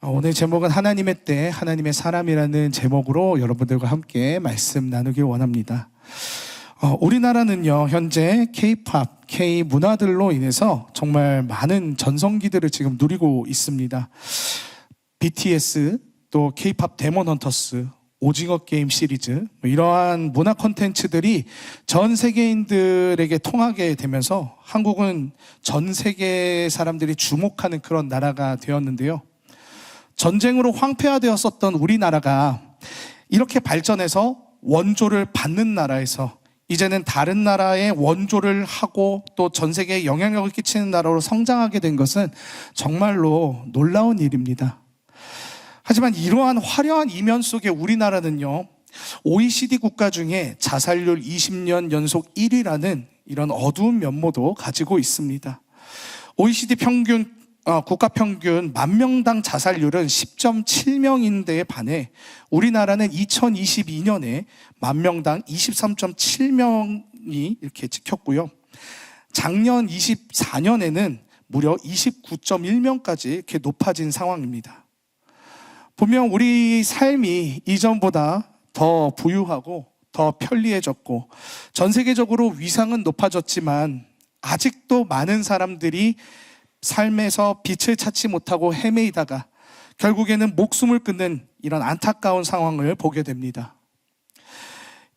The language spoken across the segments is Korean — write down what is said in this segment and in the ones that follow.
오늘 제목은 하나님의 때, 하나님의 사람이라는 제목으로 여러분들과 함께 말씀 나누길 원합니다. 우리나라는요, 현재 K-팝, K-문화들로 인해서 정말 많은 전성기들을 지금 누리고 있습니다. BTS, 또 K-팝 데몬 헌터스, 오징어 게임 시리즈, 이러한 문화 콘텐츠들이 전 세계인들에게 통하게 되면서 한국은 전 세계 사람들이 주목하는 그런 나라가 되었는데요. 전쟁으로 황폐화되었었던 우리나라가 이렇게 발전해서 원조를 받는 나라에서 이제는 다른 나라의 원조를 하고 또 전 세계에 영향력을 끼치는 나라로 성장하게 된 것은 정말로 놀라운 일입니다. 하지만 이러한 화려한 이면 속에 우리나라는요, OECD 국가 중에 자살률 20년 연속 1위라는 이런 어두운 면모도 가지고 있습니다. OECD 국가 평균 만 명당 자살률은 10.7명인데에 반해 우리나라는 2022년에 만 명당 23.7명이 이렇게 찍혔고요. 작년 24년에는 무려 29.1명까지 이렇게 높아진 상황입니다. 분명 우리 삶이 이전보다 더 부유하고 더 편리해졌고 전 세계적으로 위상은 높아졌지만 아직도 많은 사람들이 삶에서 빛을 찾지 못하고 헤매이다가 결국에는 목숨을 끊는 이런 안타까운 상황을 보게 됩니다.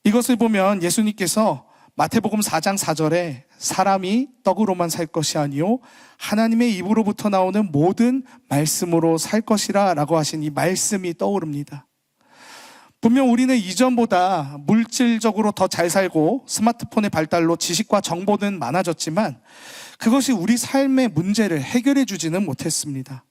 이것을 보면 예수님께서 마태복음 4장 4절에 사람이 떡으로만 살 것이 아니요 하나님의 입으로부터 나오는 모든 말씀으로 살 것이라 라고 하신 이 말씀이 떠오릅니다. 분명 우리는 이전보다 물질적으로 더 잘 살고 스마트폰의 발달로 지식과 정보는 많아졌지만 그것이 우리 삶의 문제를 해결해 주지는 못했습니다.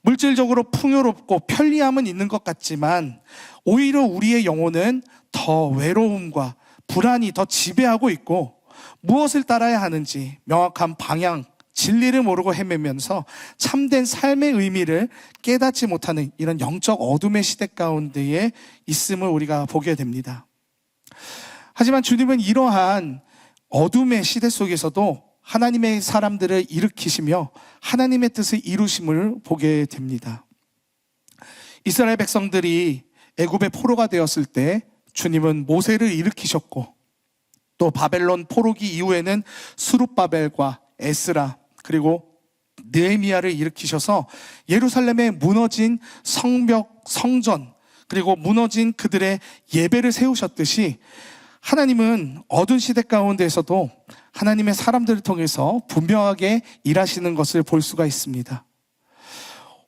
물질적으로 풍요롭고 편리함은 있는 것 같지만 오히려 우리의 영혼은 더 외로움과 불안이 더 지배하고 있고 무엇을 따라야 하는지 명확한 방향, 진리를 모르고 헤매면서 참된 삶의 의미를 깨닫지 못하는 이런 영적 어둠의 시대 가운데에 있음을 우리가 보게 됩니다. 하지만 주님은 이러한 어둠의 시대 속에서도 하나님의 사람들을 일으키시며 하나님의 뜻을 이루심을 보게 됩니다. 이스라엘 백성들이 애굽의 포로가 되었을 때 주님은 모세를 일으키셨고 또 바벨론 포로기 이후에는 스룹바벨과 에스라 그리고 느헤미야를 일으키셔서 예루살렘에 무너진 성벽, 성전 그리고 무너진 그들의 예배를 세우셨듯이 하나님은 어두운 시대 가운데에서도 하나님의 사람들을 통해서 분명하게 일하시는 것을 볼 수가 있습니다.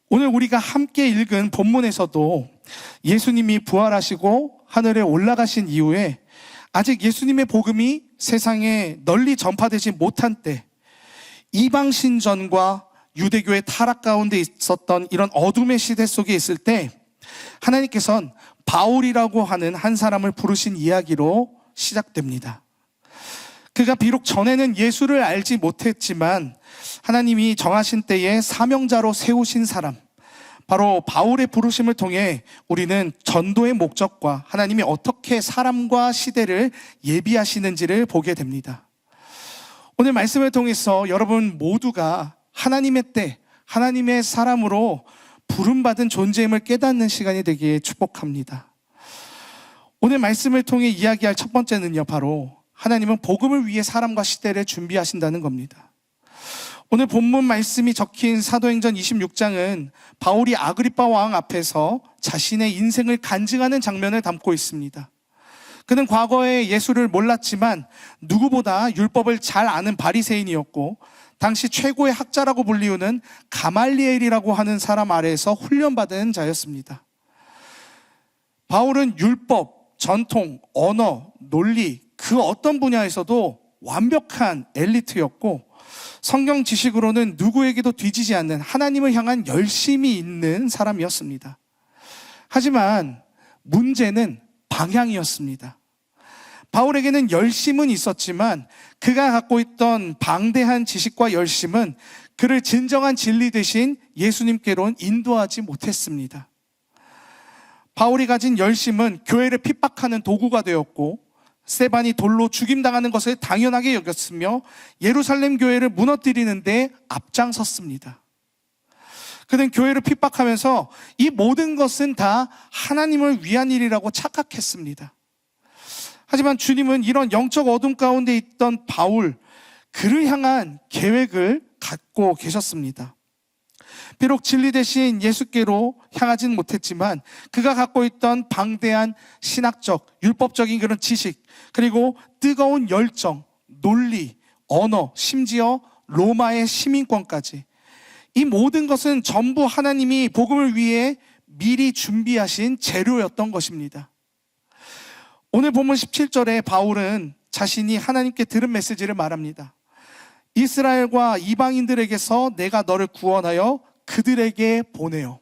오늘 우리가 함께 읽은 본문에서도 예수님이 부활하시고 하늘에 올라가신 이후에 아직 예수님의 복음이 세상에 널리 전파되지 못한 때 이방 신전과 유대교의 타락 가운데 있었던 이런 어둠의 시대 속에 있을 때 하나님께서는 바울이라고 하는 한 사람을 부르신 이야기로 시작됩니다. 그가 비록 전에는 예수를 알지 못했지만 하나님이 정하신 때에 사명자로 세우신 사람, 바로 바울의 부르심을 통해 우리는 전도의 목적과 하나님이 어떻게 사람과 시대를 예비하시는지를 보게 됩니다. 오늘 말씀을 통해서 여러분 모두가 하나님의 때, 하나님의 사람으로 부름받은 존재임을 깨닫는 시간이 되기에 축복합니다. 오늘 말씀을 통해 이야기할 첫 번째는요, 바로 하나님은 복음을 위해 사람과 시대를 준비하신다는 겁니다. 오늘 본문 말씀이 적힌 사도행전 26장은 바울이 아그리빠 왕 앞에서 자신의 인생을 간증하는 장면을 담고 있습니다. 그는 과거에 예수를 몰랐지만 누구보다 율법을 잘 아는 바리새인이었고 당시 최고의 학자라고 불리우는 가말리엘이라고 하는 사람 아래에서 훈련받은 자였습니다. 바울은 율법, 전통, 언어, 논리 그 어떤 분야에서도 완벽한 엘리트였고 성경 지식으로는 누구에게도 뒤지지 않는 하나님을 향한 열심이 있는 사람이었습니다. 하지만 문제는 방향이었습니다. 바울에게는 열심은 있었지만 그가 갖고 있던 방대한 지식과 열심은 그를 진정한 진리 대신 예수님께로는 인도하지 못했습니다. 바울이 가진 열심은 교회를 핍박하는 도구가 되었고 스데반이 돌로 죽임당하는 것을 당연하게 여겼으며 예루살렘 교회를 무너뜨리는 데 앞장섰습니다. 그는 교회를 핍박하면서 이 모든 것은 다 하나님을 위한 일이라고 착각했습니다. 하지만 주님은 이런 영적 어둠 가운데 있던 바울, 그를 향한 계획을 갖고 계셨습니다. 비록 진리 대신 예수께로 향하진 못했지만 그가 갖고 있던 방대한 신학적, 율법적인 그런 지식, 그리고 뜨거운 열정, 논리, 언어, 심지어 로마의 시민권까지, 이 모든 것은 전부 하나님이 복음을 위해 미리 준비하신 재료였던 것입니다. 오늘 본문 17절에 바울은 자신이 하나님께 들은 메시지를 말합니다. 이스라엘과 이방인들에게서 내가 너를 구원하여 그들에게 보내요.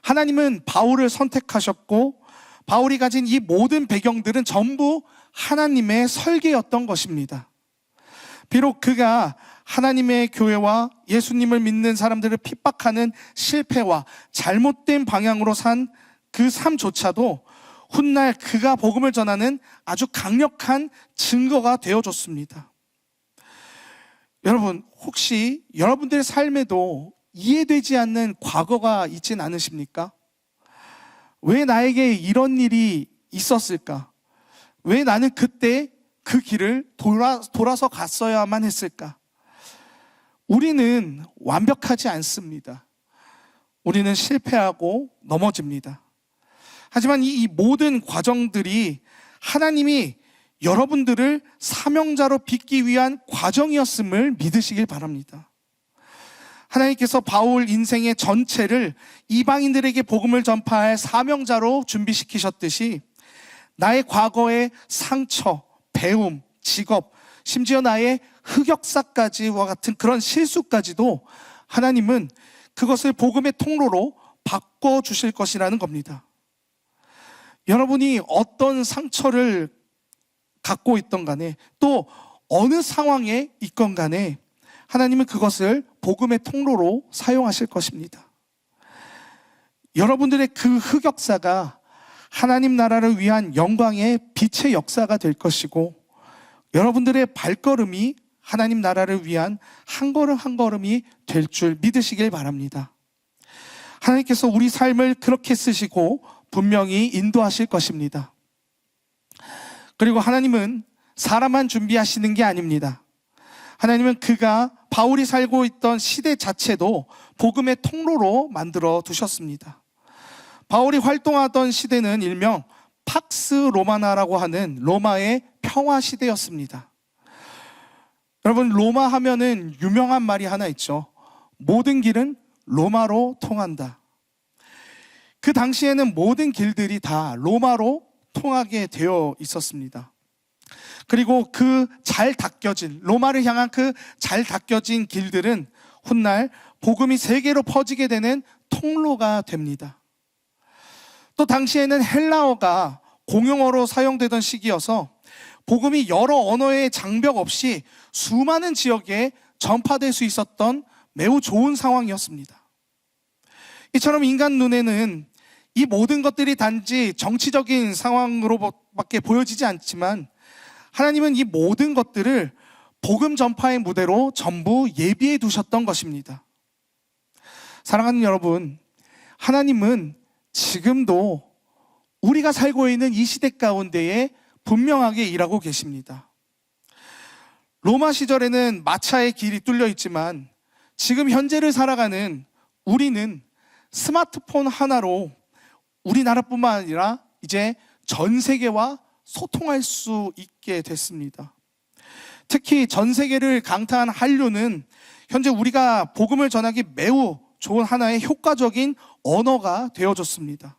하나님은 바울을 선택하셨고 바울이 가진 이 모든 배경들은 전부 하나님의 설계였던 것입니다. 비록 그가 하나님의 교회와 예수님을 믿는 사람들을 핍박하는 실패와 잘못된 방향으로 산 그 삶조차도 훗날 그가 복음을 전하는 아주 강력한 증거가 되어줬습니다. 여러분, 혹시 여러분들의 삶에도 이해되지 않는 과거가 있진 않으십니까? 왜 나에게 이런 일이 있었을까? 왜 나는 그때 그 길을 돌아서 갔어야만 했을까? 우리는 완벽하지 않습니다. 우리는 실패하고 넘어집니다. 하지만 이 모든 과정들이 하나님이 여러분들을 사명자로 빚기 위한 과정이었음을 믿으시길 바랍니다. 하나님께서 바울 인생의 전체를 이방인들에게 복음을 전파할 사명자로 준비시키셨듯이 나의 과거의 상처, 배움, 직업, 심지어 나의 흑역사까지와 같은 그런 실수까지도 하나님은 그것을 복음의 통로로 바꿔주실 것이라는 겁니다. 여러분이 어떤 상처를 갖고 있던 간에 또 어느 상황에 있건 간에 하나님은 그것을 복음의 통로로 사용하실 것입니다. 여러분들의 그 흑역사가 하나님 나라를 위한 영광의 빛의 역사가 될 것이고 여러분들의 발걸음이 하나님 나라를 위한 한 걸음 한 걸음이 될 줄 믿으시길 바랍니다. 하나님께서 우리 삶을 그렇게 쓰시고 분명히 인도하실 것입니다. 그리고 하나님은 사람만 준비하시는 게 아닙니다. 하나님은 그가 바울이 살고 있던 시대 자체도 복음의 통로로 만들어 두셨습니다. 바울이 활동하던 시대는 일명 팍스 로마나라고 하는 로마의 평화 시대였습니다. 여러분, 로마 하면은 유명한 말이 하나 있죠. 모든 길은 로마로 통한다. 그 당시에는 모든 길들이 다 로마로 통하게 되어 있었습니다. 그리고 그 잘 닦여진, 로마를 향한 그 잘 닦여진 길들은 훗날 복음이 세계로 퍼지게 되는 통로가 됩니다. 또 당시에는 헬라어가 공용어로 사용되던 시기여서 복음이 여러 언어의 장벽 없이 수많은 지역에 전파될 수 있었던 매우 좋은 상황이었습니다. 이처럼 인간 눈에는 이 모든 것들이 단지 정치적인 상황으로밖에 보여지지 않지만 하나님은 이 모든 것들을 복음 전파의 무대로 전부 예비해 두셨던 것입니다. 사랑하는 여러분, 하나님은 지금도 우리가 살고 있는 이 시대 가운데에 분명하게 일하고 계십니다. 로마 시절에는 마차의 길이 뚫려 있지만 지금 현재를 살아가는 우리는 스마트폰 하나로 우리나라뿐만 아니라 이제 전 세계와 소통할 수 있게 됐습니다. 특히 전 세계를 강타한 한류는 현재 우리가 복음을 전하기 매우 좋은 하나의 효과적인 언어가 되어졌습니다.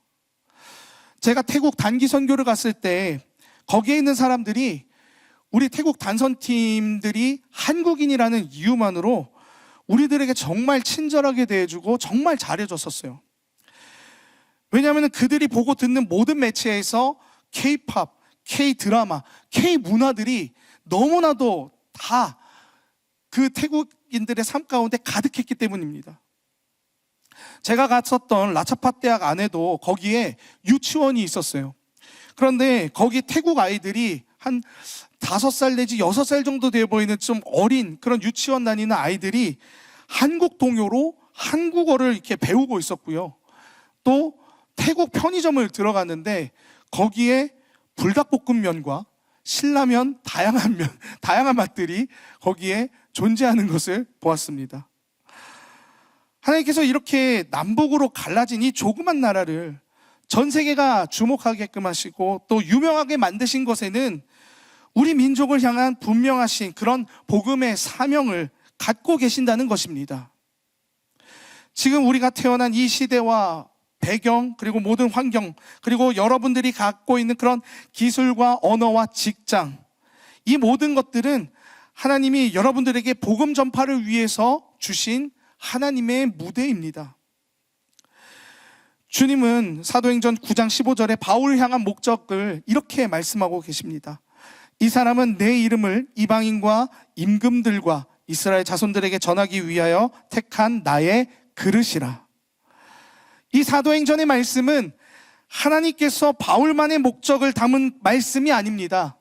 제가 태국 단기 선교를 갔을 때 거기에 있는 사람들이 우리 태국 단선팀들이 한국인이라는 이유만으로 우리들에게 정말 친절하게 대해주고 정말 잘해줬었어요. 왜냐하면 그들이 보고 듣는 모든 매체에서 K-팝, K-드라마, K-문화들이 너무나도 다 그 태국인들의 삶 가운데 가득했기 때문입니다. 제가 갔었던 라차팟 대학 안에도 거기에 유치원이 있었어요. 그런데 거기 태국 아이들이 한 5살 내지 6살 정도 되어 보이는 좀 어린 그런 유치원 다니는 아이들이 한국 동요로 한국어를 이렇게 배우고 있었고요. 또 태국 편의점을 들어갔는데 거기에 불닭볶음면과 신라면, 다양한 맛들이 거기에 존재하는 것을 보았습니다. 하나님께서 이렇게 남북으로 갈라진 이 조그만 나라를 전 세계가 주목하게끔 하시고 또 유명하게 만드신 것에는 우리 민족을 향한 분명하신 그런 복음의 사명을 갖고 계신다는 것입니다. 지금 우리가 태어난 이 시대와 배경, 그리고 모든 환경, 그리고 여러분들이 갖고 있는 그런 기술과 언어와 직장, 이 모든 것들은 하나님이 여러분들에게 복음 전파를 위해서 주신 하나님의 무대입니다. 주님은 사도행전 9장 15절에 바울을 향한 목적을 이렇게 말씀하고 계십니다. 이 사람은 내 이름을 이방인과 임금들과 이스라엘 자손들에게 전하기 위하여 택한 나의 그릇이라. 이 사도행전의 말씀은 하나님께서 바울만의 목적을 담은 말씀이 아닙니다.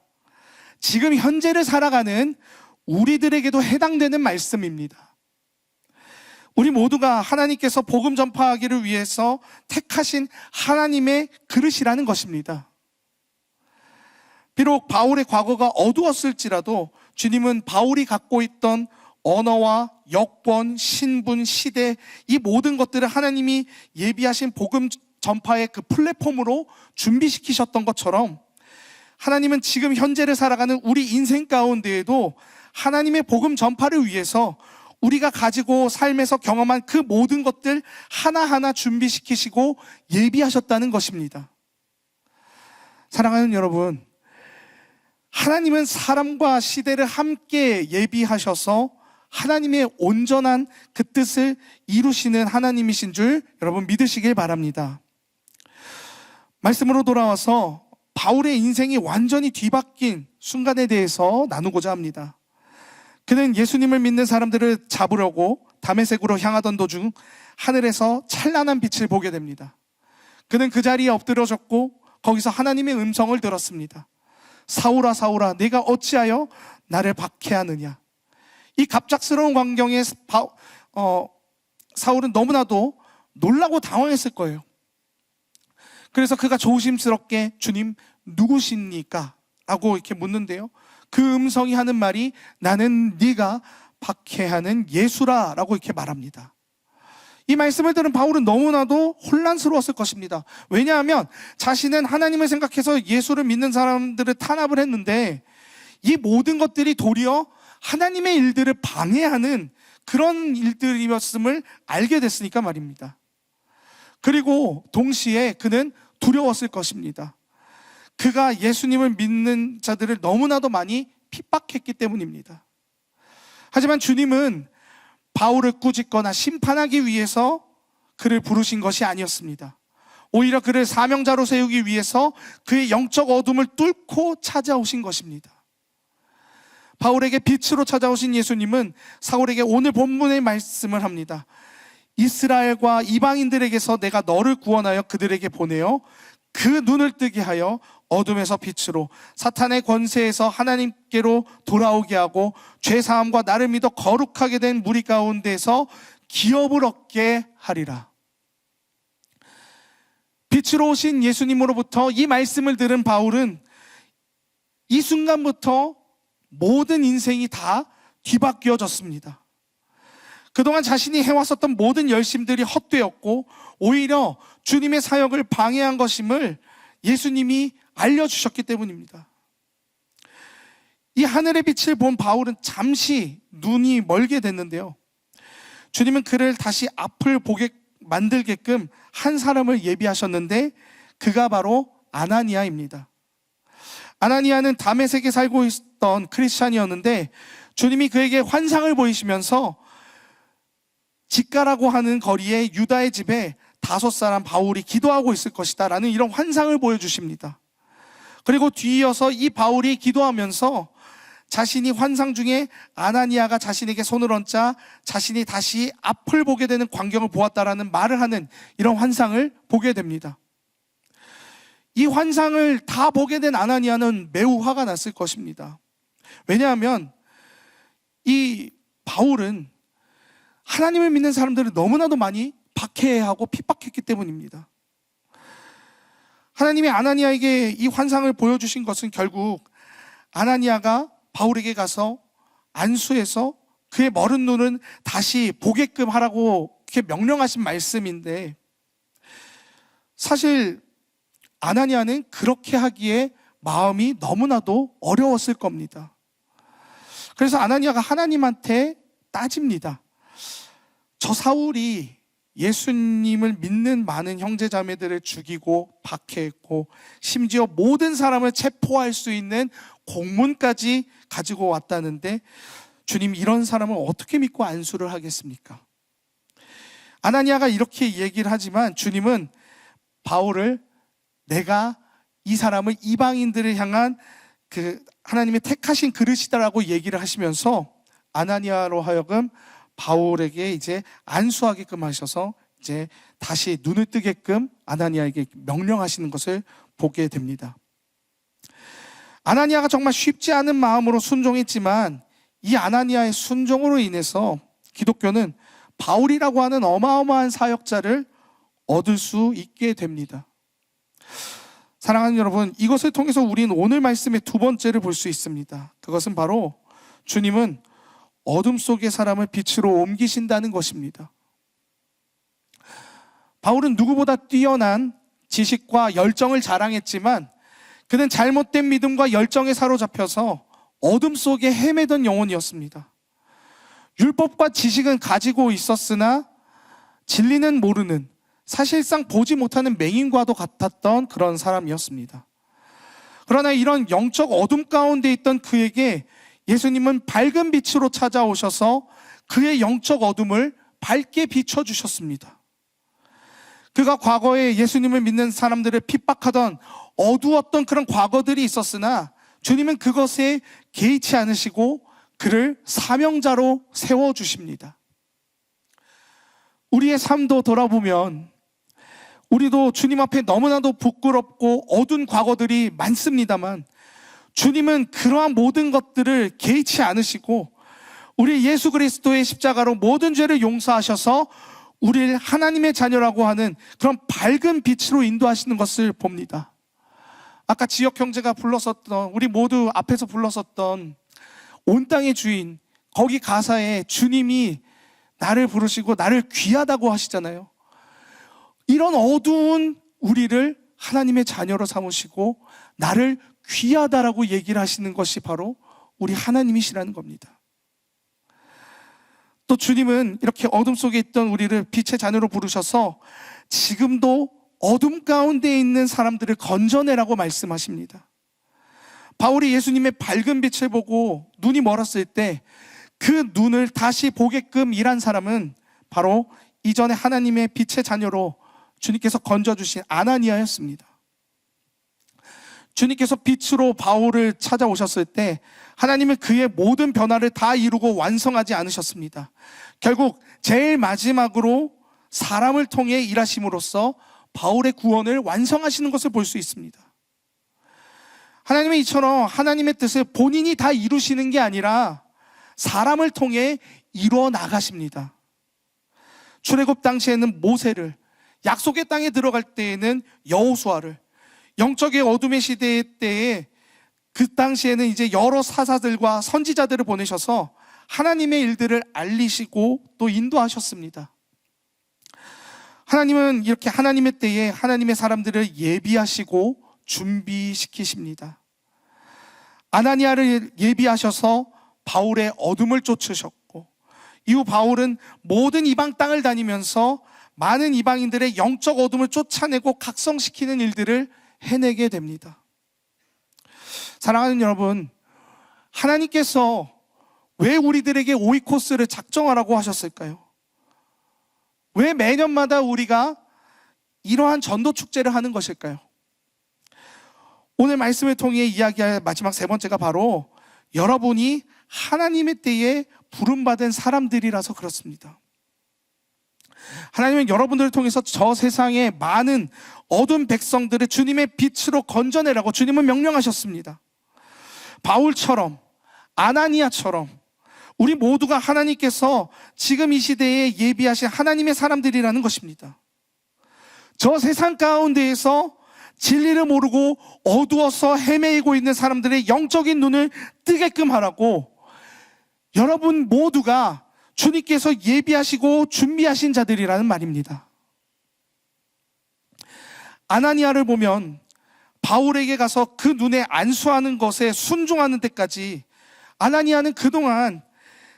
지금 현재를 살아가는 우리들에게도 해당되는 말씀입니다. 우리 모두가 하나님께서 복음 전파하기를 위해서 택하신 하나님의 그릇이라는 것입니다. 비록 바울의 과거가 어두웠을지라도 주님은 바울이 갖고 있던 언어와 여권, 신분, 시대, 이 모든 것들을 하나님이 예비하신 복음 전파의 그 플랫폼으로 준비시키셨던 것처럼 하나님은 지금 현재를 살아가는 우리 인생 가운데에도 하나님의 복음 전파를 위해서 우리가 가지고 삶에서 경험한 그 모든 것들 하나하나 준비시키시고 예비하셨다는 것입니다. 사랑하는 여러분, 하나님은 사람과 시대를 함께 예비하셔서 하나님의 온전한 그 뜻을 이루시는 하나님이신 줄 여러분 믿으시길 바랍니다. 말씀으로 돌아와서 바울의 인생이 완전히 뒤바뀐 순간에 대해서 나누고자 합니다. 그는 예수님을 믿는 사람들을 잡으려고 다메섹으로 향하던 도중 하늘에서 찬란한 빛을 보게 됩니다. 그는 그 자리에 엎드려졌고 거기서 하나님의 음성을 들었습니다. 사울아 사울아 내가 어찌하여 나를 박해하느냐. 이 갑작스러운 광경에 사울은 너무나도 놀라고 당황했을 거예요. 그래서 그가 조심스럽게 주님 누구십니까? 라고 이렇게 묻는데요. 그 음성이 하는 말이 나는 네가 박해하는 예수라 라고 이렇게 말합니다. 이 말씀을 들은 바울은 너무나도 혼란스러웠을 것입니다. 왜냐하면 자신은 하나님을 생각해서 예수를 믿는 사람들을 탄압을 했는데 이 모든 것들이 도리어 하나님의 일들을 방해하는 그런 일들이었음을 알게 됐으니까 말입니다. 그리고 동시에 그는 두려웠을 것입니다. 그가 예수님을 믿는 자들을 너무나도 많이 핍박했기 때문입니다. 하지만 주님은 바울을 꾸짖거나 심판하기 위해서 그를 부르신 것이 아니었습니다. 오히려 그를 사명자로 세우기 위해서 그의 영적 어둠을 뚫고 찾아오신 것입니다. 바울에게 빛으로 찾아오신 예수님은 사울에게 오늘 본문의 말씀을 합니다. 이스라엘과 이방인들에게서 내가 너를 구원하여 그들에게 보내어 그 눈을 뜨게 하여 어둠에서 빛으로 사탄의 권세에서 하나님께로 돌아오게 하고 죄사함과 나를 믿어 거룩하게 된 무리 가운데서 기업을 얻게 하리라. 빛으로 오신 예수님으로부터 이 말씀을 들은 바울은 이 순간부터 모든 인생이 다 뒤바뀌어졌습니다. 그동안 자신이 해왔었던 모든 열심들이 헛되었고 오히려 주님의 사역을 방해한 것임을 예수님이 알려주셨기 때문입니다. 이 하늘의 빛을 본 바울은 잠시 눈이 멀게 됐는데요. 주님은 그를 다시 앞을 보게 만들게끔 한 사람을 예비하셨는데 그가 바로 아나니아입니다. 아나니아는 다메섹에 살고 있던 크리스찬이었는데 주님이 그에게 환상을 보이시면서 직가라고 하는 거리에 유다의 집에 5사람 바울이 기도하고 있을 것이다 라는 이런 환상을 보여주십니다. 그리고 뒤이어서 이 바울이 기도하면서 자신이 환상 중에 아나니아가 자신에게 손을 얹자 자신이 다시 앞을 보게 되는 광경을 보았다라는 말을 하는 이런 환상을 보게 됩니다. 이 환상을 다 보게 된 아나니아는 매우 화가 났을 것입니다. 왜냐하면 이 바울은 하나님을 믿는 사람들을 너무나도 많이 박해하고 핍박했기 때문입니다. 하나님이 아나니아에게 이 환상을 보여주신 것은 결국 아나니아가 바울에게 가서 안수해서 그의 머른 눈은 다시 보게끔 하라고 그렇게 명령하신 말씀인데, 사실 아나니아는 그렇게 하기에 마음이 너무나도 어려웠을 겁니다. 그래서 아나니아가 하나님한테 따집니다. 저 사울이 예수님을 믿는 많은 형제자매들을 죽이고 박해했고 심지어 모든 사람을 체포할 수 있는 공문까지 가지고 왔다는데, 주님, 이런 사람을 어떻게 믿고 안수를 하겠습니까? 아나니아가 이렇게 얘기를 하지만 주님은 바울을, 내가 이 사람을 이방인들을 향한 그 하나님의 택하신 그릇이다라고 얘기를 하시면서 아나니아로 하여금 바울에게 이제 안수하게끔 하셔서 이제 다시 눈을 뜨게끔 아나니아에게 명령하시는 것을 보게 됩니다. 아나니아가 정말 쉽지 않은 마음으로 순종했지만 이 아나니아의 순종으로 인해서 기독교는 바울이라고 하는 어마어마한 사역자를 얻을 수 있게 됩니다. 사랑하는 여러분, 이것을 통해서 우리는 오늘 말씀의 두 번째를 볼 수 있습니다. 그것은 바로 주님은 어둠 속의 사람을 빛으로 옮기신다는 것입니다. 바울은 누구보다 뛰어난 지식과 열정을 자랑했지만 그는 잘못된 믿음과 열정에 사로잡혀서 어둠 속에 헤매던 영혼이었습니다. 율법과 지식은 가지고 있었으나 진리는 모르는, 사실상 보지 못하는 맹인과도 같았던 그런 사람이었습니다. 그러나 이런 영적 어둠 가운데 있던 그에게 예수님은 밝은 빛으로 찾아오셔서 그의 영적 어둠을 밝게 비춰주셨습니다. 그가 과거에 예수님을 믿는 사람들을 핍박하던 어두웠던 그런 과거들이 있었으나 주님은 그것에 개의치 않으시고 그를 사명자로 세워주십니다. 우리의 삶도 돌아보면 우리도 주님 앞에 너무나도 부끄럽고 어두운 과거들이 많습니다만 주님은 그러한 모든 것들을 개의치 않으시고 우리 예수 그리스도의 십자가로 모든 죄를 용서하셔서 우리를 하나님의 자녀라고 하는 그런 밝은 빛으로 인도하시는 것을 봅니다. 아까 지역 형제가 불렀었던, 우리 모두 앞에서 불렀었던 온 땅의 주인, 거기 가사에 주님이 나를 부르시고 나를 귀하다고 하시잖아요. 이런 어두운 우리를 하나님의 자녀로 삼으시고 나를 귀하다라고 얘기를 하시는 것이 바로 우리 하나님이시라는 겁니다. 또 주님은 이렇게 어둠 속에 있던 우리를 빛의 자녀로 부르셔서 지금도 어둠 가운데 있는 사람들을 건져내라고 말씀하십니다. 바울이 예수님의 밝은 빛을 보고 눈이 멀었을 때 그 눈을 다시 보게끔 일한 사람은 바로 이전에 하나님의 빛의 자녀로 주님께서 건져주신 아나니아였습니다. 주님께서 빛으로 바울을 찾아오셨을 때 하나님은 그의 모든 변화를 다 이루고 완성하지 않으셨습니다. 결국 제일 마지막으로 사람을 통해 일하심으로써 바울의 구원을 완성하시는 것을 볼 수 있습니다. 하나님은 이처럼 하나님의 뜻을 본인이 다 이루시는 게 아니라 사람을 통해 이루어 나가십니다. 출애굽 당시에는 모세를, 약속의 땅에 들어갈 때에는 여호수아를, 영적의 어둠의 시대 때에 그 당시에는 이제 여러 사사들과 선지자들을 보내셔서 하나님의 일들을 알리시고 또 인도하셨습니다. 하나님은 이렇게 하나님의 때에 하나님의 사람들을 예비하시고 준비시키십니다. 아나니아를 예비하셔서 바울의 어둠을 쫓으셨고, 이후 바울은 모든 이방 땅을 다니면서 많은 이방인들의 영적 어둠을 쫓아내고 각성시키는 일들을 해내게 됩니다. 사랑하는 여러분, 하나님께서 왜 우리들에게 오이코스를 작정하라고 하셨을까요? 왜 매년마다 우리가 이러한 전도 축제를 하는 것일까요? 오늘 말씀을 통해 이야기할 마지막 세 번째가 바로 여러분이 하나님의 때에 부름받은 사람들이라서 그렇습니다. 하나님은 여러분들을 통해서 저 세상의 많은 어두운 백성들을 주님의 빛으로 건져내라고 주님은 명령하셨습니다. 바울처럼, 아나니아처럼 우리 모두가 하나님께서 지금 이 시대에 예비하신 하나님의 사람들이라는 것입니다. 저 세상 가운데에서 진리를 모르고 어두워서 헤매이고 있는 사람들의 영적인 눈을 뜨게끔 하라고 여러분 모두가 주님께서 예비하시고 준비하신 자들이라는 말입니다. 아나니아를 보면 바울에게 가서 그 눈에 안수하는 것에 순종하는 데까지 아나니아는 그동안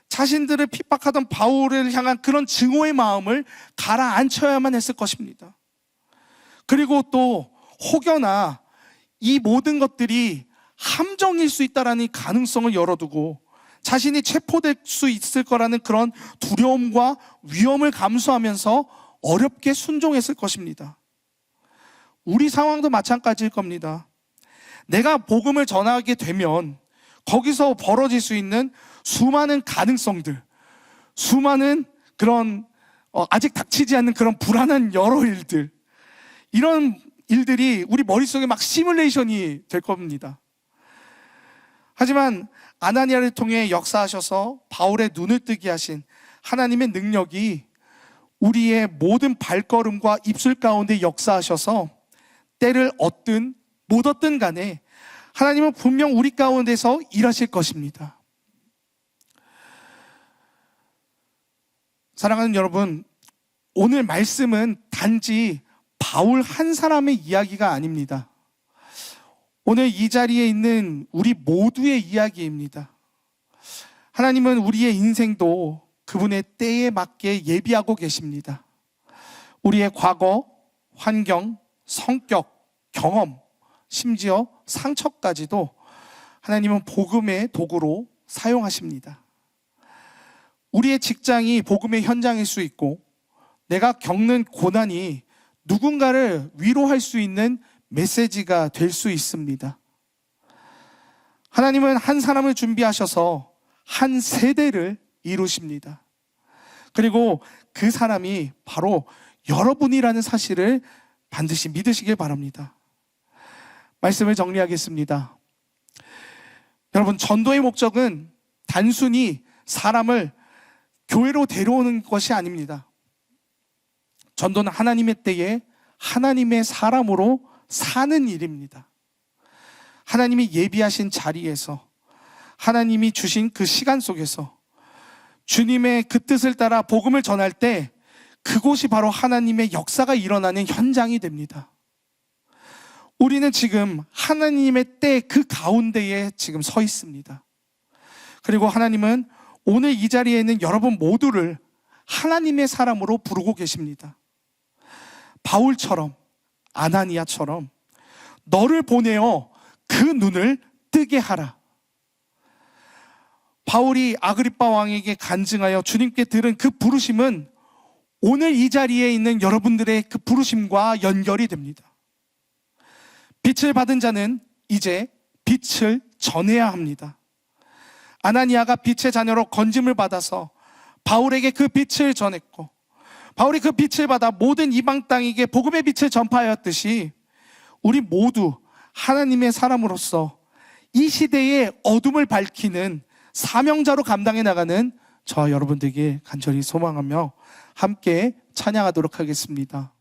자신들을 핍박하던 바울을 향한 그런 증오의 마음을 가라앉혀야만 했을 것입니다. 그리고 또 혹여나 이 모든 것들이 함정일 수 있다는 가능성을 열어두고 자신이 체포될 수 있을 거라는 그런 두려움과 위험을 감수하면서 어렵게 순종했을 것입니다. 우리 상황도 마찬가지일 겁니다. 내가 복음을 전하게 되면 거기서 벌어질 수 있는 수많은 가능성들, 수많은 그런 아직 닥치지 않는 그런 불안한 여러 일들, 이런 일들이 우리 머릿속에 막 시뮬레이션이 될 겁니다. 하지만 아나니아를 통해 역사하셔서 바울의 눈을 뜨게 하신 하나님의 능력이 우리의 모든 발걸음과 입술 가운데 역사하셔서 때를 얻든 못 얻든 간에 하나님은 분명 우리 가운데서 일하실 것입니다. 사랑하는 여러분, 오늘 말씀은 단지 바울 한 사람의 이야기가 아닙니다. 오늘 이 자리에 있는 우리 모두의 이야기입니다. 하나님은 우리의 인생도 그분의 때에 맞게 예비하고 계십니다. 우리의 과거, 환경, 성격, 경험, 심지어 상처까지도 하나님은 복음의 도구로 사용하십니다. 우리의 직장이 복음의 현장일 수 있고 내가 겪는 고난이 누군가를 위로할 수 있는 메시지가 될 수 있습니다. 하나님은 한 사람을 준비하셔서 한 세대를 이루십니다. 그리고 그 사람이 바로 여러분이라는 사실을 반드시 믿으시길 바랍니다. 말씀을 정리하겠습니다. 여러분, 전도의 목적은 단순히 사람을 교회로 데려오는 것이 아닙니다. 전도는 하나님의 때에 하나님의 사람으로 사는 일입니다. 하나님이 예비하신 자리에서 하나님이 주신 그 시간 속에서 주님의 그 뜻을 따라 복음을 전할 때 그곳이 바로 하나님의 역사가 일어나는 현장이 됩니다. 우리는 지금 하나님의 때 그 가운데에 지금 서 있습니다. 그리고 하나님은 오늘 이 자리에 있는 여러분 모두를 하나님의 사람으로 부르고 계십니다. 바울처럼, 아나니아처럼 너를 보내어 그 눈을 뜨게 하라. 바울이 아그리빠 왕에게 간증하여 주님께 들은 그 부르심은 오늘 이 자리에 있는 여러분들의 그 부르심과 연결이 됩니다. 빛을 받은 자는 이제 빛을 전해야 합니다. 아나니아가 빛의 자녀로 건짐을 받아서 바울에게 그 빛을 전했고 바울이 그 빛을 받아 모든 이방 땅에게 복음의 빛을 전파하였듯이 우리 모두 하나님의 사람으로서 이 시대의 어둠을 밝히는 사명자로 감당해 나가는 저와 여러분들에게 간절히 소망하며 함께 찬양하도록 하겠습니다.